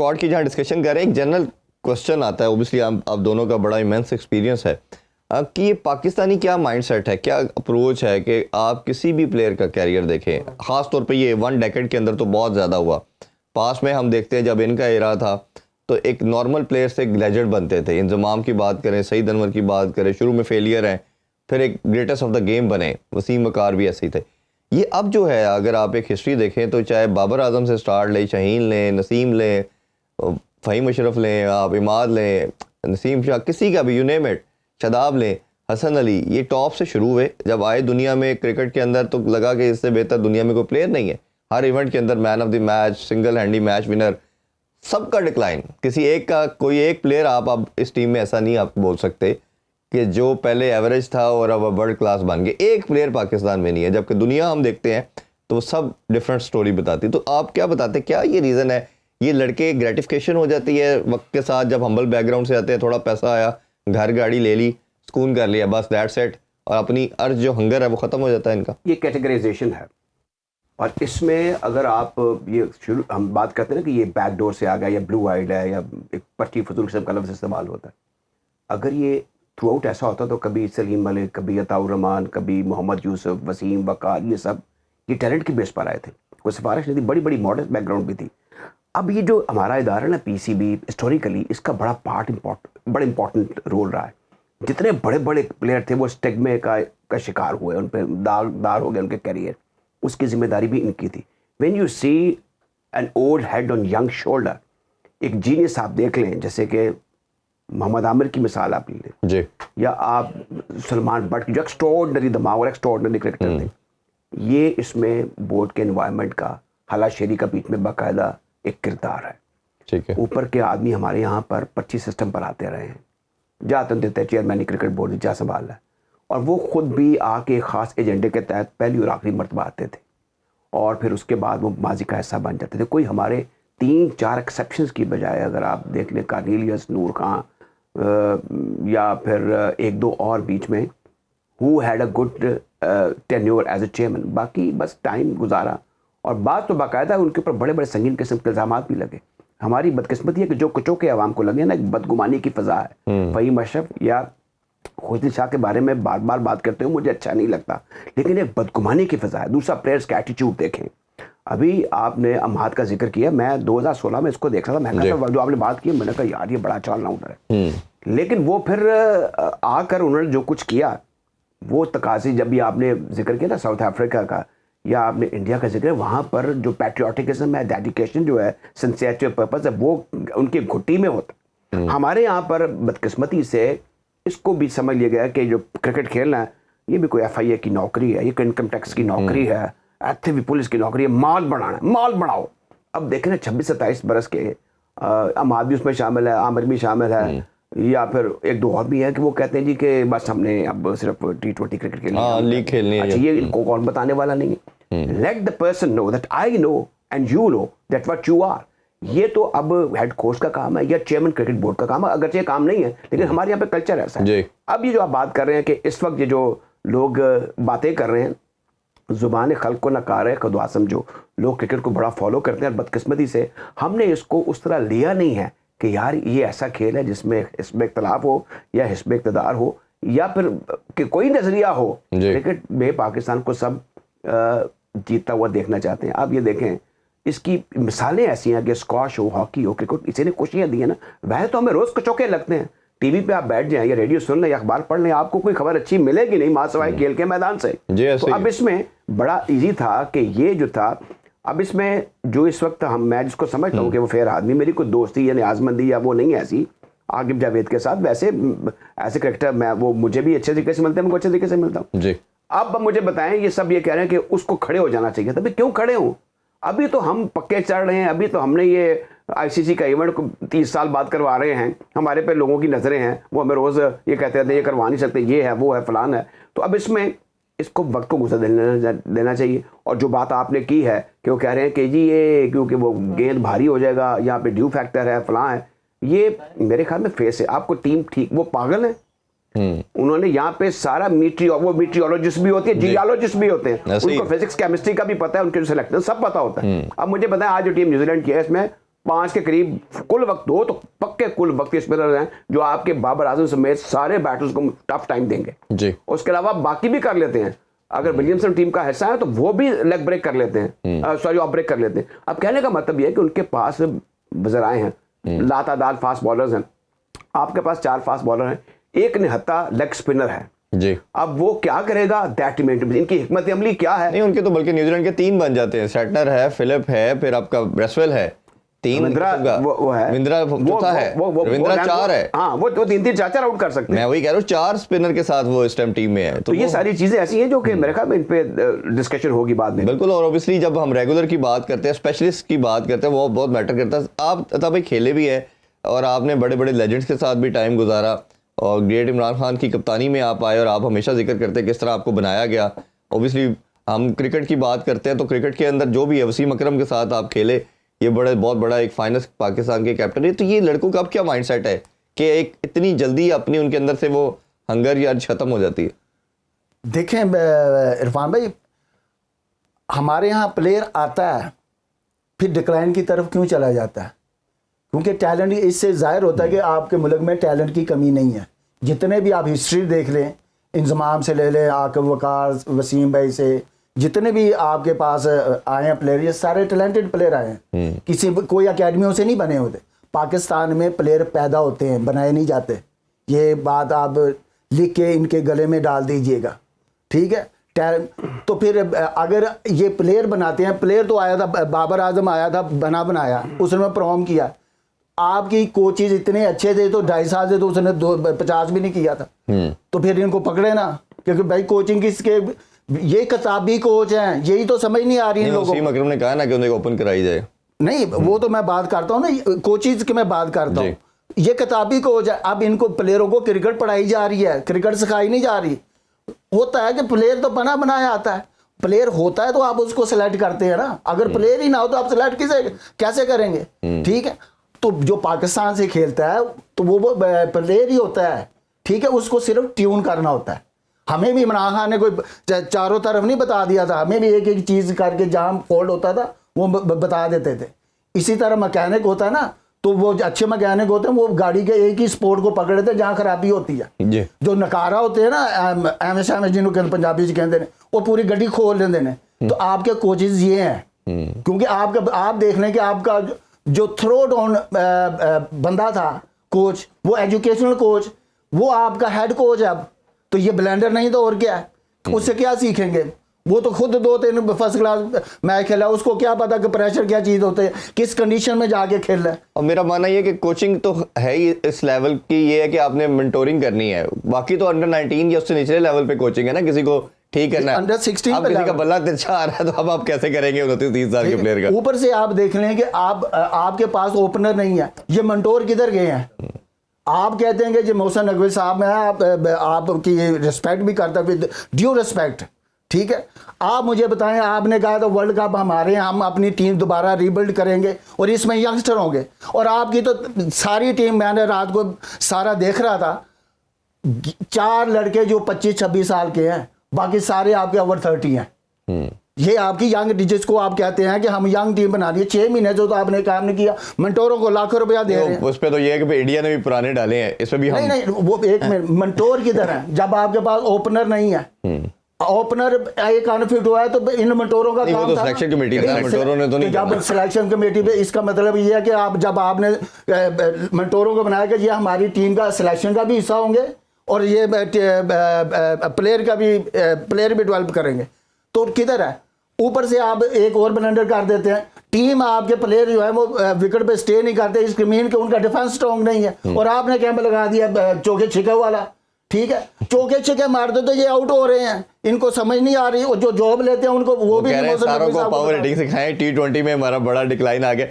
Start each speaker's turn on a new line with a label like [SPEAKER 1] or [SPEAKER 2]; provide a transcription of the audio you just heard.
[SPEAKER 1] Squad की जहाँ discussion कर रहे हैं, एक जनरल क्वेश्चन आता है, ओबियसली आप दोनों का बड़ा इमेंस एक्सपीरियंस है कि ये पाकिस्तानी क्या माइंडसेट है, क्या अप्रोच है कि आप किसी भी प्लेयर का कैरियर देखें, ख़ास तौर पे ये 1 डेकेड के अंदर तो बहुत ज़्यादा हुआ। पास में हम देखते हैं जब इनका एरा था तो एक नॉर्मल प्लेयर से एक लेजेंड बनते थे। इंजमाम की बात करें, सईद अनवर की बात करें, शुरू में फेलियर हैं, फिर एक ग्रेटेस्ट ऑफ द गेम बने, वसीम वकार भी ऐसे ही थे। ये अब जो है, अगर आप एक हिस्ट्री देखें तो चाहे बाबर आजम से स्टार्ट लें, शाहीन लें, नसीम लें, फ़हीम अशरफ लें, आप इमाद लें, नसीम शाह, किसी का भी, यू नेम इट, शादाब लें, हसन अली, ये टॉप से शुरू हुए। जब आए दुनिया में क्रिकेट के अंदर तो लगा कि इससे बेहतर दुनिया में कोई प्लेयर नहीं है। हर इवेंट के अंदर man of the match, single handy match winner, सबका डिक्लाइन। किसी एक का, कोई एक प्लेयर आप अब इस टीम में ऐसा नहीं आप बोल सकते कि जो पहले एवरेज था और अब वर्ल्ड क्लास बन गए। एक प्लेयर पाकिस्तान में नहीं है, जबकि दुनिया हम देखते हैं तो वो सब डिफरेंट स्टोरी बताती। तो आप क्या बताते, क्या ये रीज़न है? ये लड़के ग्रेटिफिकेशन हो जाती है वक्त के साथ, जब हम्बल बैकग्राउंड से आते हैं, थोड़ा पैसा आया, घर गाड़ी ले ली, सुकून कर लिया, बस दैट्स इट, और अपनी अर्ज जो हंगर है वो ख़त्म हो जाता है इनका?
[SPEAKER 2] ये कैटेगराइजेशन है, और इसमें अगर आप ये शुरू हम बात करते हैं ना कि ये बैकडोर से आ गया या ब्लू आइड है या एक पट्टी फजूल किस्म का लफ्ज़ इस्तेमाल होता है, अगर ये थ्रू आउट ऐसा होता तो कभी सलीम मलिक, कभी अताउर रहमान, कभी मोहम्मद यूसुफ, वसीम वकार, ये सब ये टैलेंट की बेस पर आए थे, कोई सिफारिश नहीं थी, बड़ी बड़ी मॉडर्न बैकग्राउंड भी थी। अब ये जो हमारा इदारा है ना पीसीबी, हिस्टोरिकली इसका बड़ा बड़ा इंपॉर्टेंट रोल रहा है। जितने बड़े बड़े प्लेयर थे वो स्टिग्मे का शिकार हुए, उन पर दाग हो गए उनके कैरियर, उसकी जिम्मेदारी भी इनकी थी। When you see an old head on young shoulder, एक जीनियस आप देख लें, जैसे कि मोहम्मद आमिर की मिसाल आप ले लें
[SPEAKER 1] जी,
[SPEAKER 2] या आप सलमान बट जो एक्स्ट्राऑर्डिनरी दिमाग और एक्स्ट्राऑर्डिनरी क्रिकेटर थे, ये इसमें बोर्ड के एनवायरनमेंट का, हलाशेरी का बीच में बाकायदा एक किरदार है।
[SPEAKER 1] ठीक है।
[SPEAKER 2] ऊपर के आदमी हमारे यहाँ पर 25 सिस्टम पर आते रहे हैं, जाते देते चेयरमैन क्रिकेट बोर्ड जा संभाला है, और वो खुद भी आके ख़ास एजेंडे के तहत पहली और आखिरी मरतबा आते थे, और फिर उसके बाद वो माजी का हिस्सा बन जाते थे। कोई हमारे 3-4 एक्सेप्शंस की बजाय अगर आप देख लें, कार्नेलियस, नूर खां या फिर 1-2 और बीच में, who had a good tenure as a chairman, बाकी बस टाइम गुजारा। और बात तो बाकायदा उनके ऊपर बड़े बड़े संगीन किस्म के इल्ज़ाम भी लगे। हमारी बदकिस्मती है कि जो कुचों के आवाम को लगे ना, एक बदगुमानी की फ़ज़ा है। फ़हीम अशरफ या खुशदिल शाह के बारे में बार बार बात करते हो, मुझे अच्छा नहीं लगता, लेकिन एक बदगुमानी की फ़ज़ा है। दूसरा, प्लेयर्स का एटीट्यूड देखें। अभी आपने अम्हाद का जिक्र किया, मैं 2016 में इसको देख रहा था, मैं कहा जो आपने बात की, मैंने कहा यार ये बड़ा अच्छा ऑलराउंडर है, लेकिन वो फिर आकर उन्होंने जो कुछ किया, वो तकाज़ी, जब भी आपने जिक्र किया ना साउथ अफ्रीका का या आपने इंडिया का जिक्र, वहाँ पर जो पैट्रियोटिज्म है, डेडिकेशन जो है, सिंसियरिटी ऑफ पर्पस है, वो उनकी घुट्टी में होता। हमारे यहाँ पर बदकिस्मती से इसको भी समझ लिया गया कि जो क्रिकेट खेलना है ये भी कोई FIA की नौकरी है, ये कोई इनकम टैक्स की नौकरी है, ऐसे भी पुलिस की नौकरी है, माल बढ़ाना है, माल बढ़ाओ। अब देखें ना 26-27 बरस के अमाद भी उसमें शामिल है, आमिर भी शामिल है, या फिर 1-2 और भी है कि वो कहते हैं जी कि बस हमने अब सिर्फ T20 क्रिकेट
[SPEAKER 1] लीग खेलनी है।
[SPEAKER 2] अच्छा, ये इनको कौन बताने वाला नहीं है। Let the person know that I know and you know that what you are. ये तो अब हेड कोच का काम है या चेयरमैन क्रिकेट बोर्ड का काम है, अगरचे ये काम नहीं है, लेकिन हमारे यहाँ पे कल्चर ऐसा है। अब ये जो आप बात कर रहे हैं कि इस वक्त ये जो लोग बातें कर रहे हैं, जुबान खल्क को नकार है, खुद आसम जो लोग क्रिकेट को बड़ा फॉलो करते हैं, बदकिस्मती से हमने इसको उस तरह लिया नहीं है कि यार ये ऐसा खेल है जिसमें हिस्ब इख्तलाफ हो या हिस्ब इक़्तिदार हो या फिर कि कोई नजरिया हो। क्रिकेट में पाकिस्तान को सब जीतता हुआ देखना चाहते हैं। आप ये देखें, इसकी मिसालें ऐसी हैं कि स्क्वाश हो, हॉकी हो, क्रिकेट, इसी ने खुशियाँ दी है ना। वैसे तो हमें रोज़ कचौके लगते हैं, टीवी पे आप बैठ जाएं या रेडियो सुन लें या अखबार पढ़ लें, आपको कोई खबर अच्छी मिलेगी नहीं मां सवाए खेल के मैदान से। तो अब इसमें बड़ा इजी था कि ये जो था, अब इसमें जो इस वक्त मैं जिसको समझता हूँ कि वो फेयर आदमी, मेरी कोई दोस्ती या न्याज़मंदी या वो नहीं है ऐसी आगिब जावेद के साथ, वैसे ऐसे करेक्टर मैं वो मुझे भी अच्छे तरीके से मिलते हैं, मैं अच्छे तरीके से मिलता हूँ। अब मुझे बताएं, ये सब ये कह रहे हैं कि उसको खड़े हो जाना चाहिए था, क्यों खड़े हों? अभी तो हम पक्के चढ़ रहे हैं, अभी तो हमने ये ICC का इवेंट को 30 साल बाद करवा रहे हैं, हमारे पे लोगों की नज़रें हैं, वो हमें रोज़ ये कहते रहते हैं ये करवा नहीं सकते, ये है, वो है, फलान है। तो अब इसमें इसको वक्त को गुजर देना चाहिए। और जो बात आपने की है कि वो कह रहे हैं कि जी ये क्योंकि वो गेंद भारी हो जाएगा, यहाँ पे ड्यू फैक्टर है, फलां है, ये मेरे ख्याल में फेस है। आपको टीम ठीक, वो पागल है, उन्होंने यहाँ पे सारा वो मीट्रियोलॉजिस्ट भी होते हैं, जियोलॉजिस्ट भी होते हैं, उनको फिजिक्स केमिस्ट्री का भी पता है, उनके सिलेक्शन सब पता होता है। अब मुझे बताएं, आज जो टीम न्यूजीलैंड की है, इसमें 5 के करीब कुल वक्त, 2 तो पक्के कुल वक्त के स्पिनर हैं जो आपके बाबर आजम समेत सारे बैटर्स को टफ टाइम देंगे
[SPEAKER 1] जी।
[SPEAKER 2] उसके अलावा बाकी भी कर लेते हैं, अगर विलियमसन टीम का हिस्सा है तो वो भी लेग ब्रेक कर लेते हैं, सॉरी ऑफ ब्रेक कर लेते हैं। अब कहने का मतलब यह है कि उनके पास बजराए हैं, लातादाद फास्ट बॉलर्स हैं, आपके पास 4 फास्ट बॉलर हैं, एक निहत्ता लेग स्पिनर है
[SPEAKER 1] जी।
[SPEAKER 2] अब वो क्या करेगा, दैट रिमेंस, इनकी हिकमत अमली क्या है?
[SPEAKER 1] नहीं, उनके तो बल्कि न्यूजीलैंड के 3 बन जाते हैं, सेटनर है, फिलिप है, फिर आपका ब्रेसवेल है, 3
[SPEAKER 2] रविंद्रा वो है,
[SPEAKER 1] रविंद्रा चौथा है, रविंद्रा 4 है।
[SPEAKER 2] हाँ, वो 3-3 4-4 आउट कर सकते हैं।
[SPEAKER 1] मैं वही कह रहा हूँ, 4 स्पिनर के साथ वो इस टाइम टीम में है।
[SPEAKER 2] तो ये सारी चीजें ऐसी हैं जो कि मेरे ख्याल में इन पे डिस्कशन होगी बाद में।
[SPEAKER 1] बिल्कुल। और ऑब्वियसली जब हम रेगुलर की बात करते हैं, स्पेशलिस्ट की बात करते हैं, वो बहुत मैटर करता है। आप तभी खेले भी है और आपने बड़े बड़े लेजेंड्स के साथ भी टाइम गुजारा, और ग्रेट इमरान खान की कप्तानी में आप आए और आप हमेशा जिक्र करते हैं किस तरह आपको बनाया गया। ऑब्वियसली हम क्रिकेट की बात करते हैं तो क्रिकेट के अंदर जो भी है, वसीम अकरम के साथ आप खेले, ये बहुत बड़ा एक फाइनल पाकिस्तान के कैप्टन है। तो ये लड़कों का अब क्या माइंडसेट है कि एक इतनी जल्दी अपनी उनके अंदर से वो हंगर या खत्म हो जाती है?
[SPEAKER 3] देखें इरफान भाई, हमारे यहाँ प्लेयर आता है फिर डिक्लाइन की तरफ क्यों चला जाता है? क्योंकि टैलेंट, इससे जाहिर होता है कि आपके मुल्क में टैलेंट की कमी नहीं है। जितने भी आप हिस्ट्री देख लें, इंजमाम से ले लें, आकिब वकार, वसीम भाई से, जितने भी आपके पास आए हैं प्लेयर, ये सारे टैलेंटेड प्लेयर आए हैं, किसी कोई अकेडमियों से नहीं बने होते। पाकिस्तान में प्लेयर पैदा होते हैं, बनाए नहीं जाते। ये बात आप लिख के इनके गले में डाल दीजिएगा, ठीक है? तो फिर अगर ये प्लेयर बनाते हैं, प्लेयर तो आया था, बाबर आजम आया था, बनाया, उसने परफॉर्म किया। आपकी कोचेज इतने अच्छे थे तो 2.5 साल से तो उसने 50 भी नहीं किया था। तो फिर इनको पकड़े ना, क्योंकि भाई कोचिंग किसके, ये किताबी कोच हैं, यही तो समझ नहीं आ रही इन लोगों को।
[SPEAKER 1] वसीम अकरम ने कहा ना कि उन्हें ओपन कराई जाए।
[SPEAKER 3] नहीं, वो तो मैं बात करता हूँ ना, कोचेज की मैं बात करता हूँ। ये किताबी कोच है। अब इनको प्लेयरों को क्रिकेट पढ़ाई जा रही है, क्रिकेट सिखाई नहीं जा रही। होता है कि प्लेयर तो बना बनाया आता है, प्लेयर होता है तो आप उसको सिलेक्ट करते हैं ना। अगर प्लेयर ही ना हो तो आप सिलेक्ट कैसे करेंगे? ठीक है, तो जो पाकिस्तान से खेलता है तो वो प्लेयर ही होता है, ठीक है? उसको सिर्फ ट्यून करना होता है। हमें भी इमरान खान ने कोई चारों तरफ नहीं बता दिया था, हमें भी एक एक चीज़ करके जहाँ फॉल्ट होता था वो बता देते थे। इसी तरह मैकेनिक होता है ना, तो वो अच्छे मैकेनिक होते हैं, वो गाड़ी के एक ही स्पोर्ट को पकड़ लेते हैं जहाँ खराबी होती है। जो नकारा होते हैं ना, एम जिन्होंने पंजाबी से कहते हैं, वो पूरी गड्डी खोल लेते हैं। तो आपके कोचेज ये हैं, क्योंकि आप देख लें कि आपका जो थ्रो डाउन बंदा था कोच, वो एजुकेशनल कोच, वो आपका हेड कोच है। अब तो ये ब्लेंडर नहीं तो और क्या है? उससे क्या सीखेंगे? वो तो खुद 2-3 फर्स्ट क्लास मैच खेला, उसको क्या पता कि प्रेशर क्या चीज़ होती है, किस कंडीशन में जाके खेल रहा है।
[SPEAKER 1] और मेरा मानना ये है कि कोचिंग तो है ही इस लेवल की, ये है कि आपने मेंटोरिंग करनी है। बाकी तो अंडर 19 या उससे निचले लेवल पे कोचिंग है ना, किसी को ठीक करना है।
[SPEAKER 3] अंडर 16
[SPEAKER 1] आप किसी का बल्ला तिरछा आ रहा है तो अब आप कैसे करेंगे 29-30 साल के प्लेयर का?
[SPEAKER 3] ऊपर से आप देख लें कि आपके पास ओपनर नहीं है, ये मंटोर किधर गए हैं? आप कहते हैं कि जो मोहसिन नकवी साहब हैं, आपकी रिस्पेक्ट भी करता, विद ड्यू रिस्पेक्ट, ठीक है? आप मुझे बताएं, आपने कहा था वर्ल्ड कप हमारे, हम अपनी टीम दोबारा रीबिल्ड करेंगे और इसमें यंगस्टर होंगे, और आपकी तो सारी टीम, मैंने रात को सारा देख रहा था, 4 लड़के जो 25-26 साल के हैं, बाकी सारे आपके ओवर 30 हैं। ये आपकी यंग, जिसको आप कहते हैं कि हम यंग टीम बना दी, 6 महीने से तो आपने काम नहीं किया, मंटोरों को लाखों रुपया दे रहे हैं।
[SPEAKER 1] उस पे तो ये है कि इंडिया ने भी पुराने डाले हैं, इसमें भी हम
[SPEAKER 3] नहीं, वो एक मिनट, मंटोर किधर है जब आपके पास ओपनर नहीं है? ओपनर एक अनफिट हुआ है तो इन मंटोरों का काम
[SPEAKER 1] तो
[SPEAKER 3] था।
[SPEAKER 1] सिलेक्शन कमेटी था, मंटोरों ने तो नहीं
[SPEAKER 3] जब सिलेक्शन कमेटी पे, इसका मतलब ये है कि आप जब आपने मंटोरों को बनाया कि ये हमारी टीम का सिलेक्शन का भी हिस्सा होंगे और ये प्लेयर भी डेवलप करेंगे, तो किधर है? ऊपर से आप एक और ब्लेंडर कर देते हैं, टीम आपके प्लेयर जो है वो विकेट पे स्टे नहीं करते, इसके मीन के उनका डिफेंस स्ट्रॉन्ग नहीं है, और आपने कैंप लगा दिया चौके छिके वाला, ठीक है? चौके छिके मार दो तो ये आउट हो रहे हैं, इनको समझ नहीं आ रही, और जो जॉब लेते हैं उनको वो भी
[SPEAKER 1] सारों को पावर हिटिंग सिखाएं। T20 में हमारा बड़ा डिक्लाइन आ गया।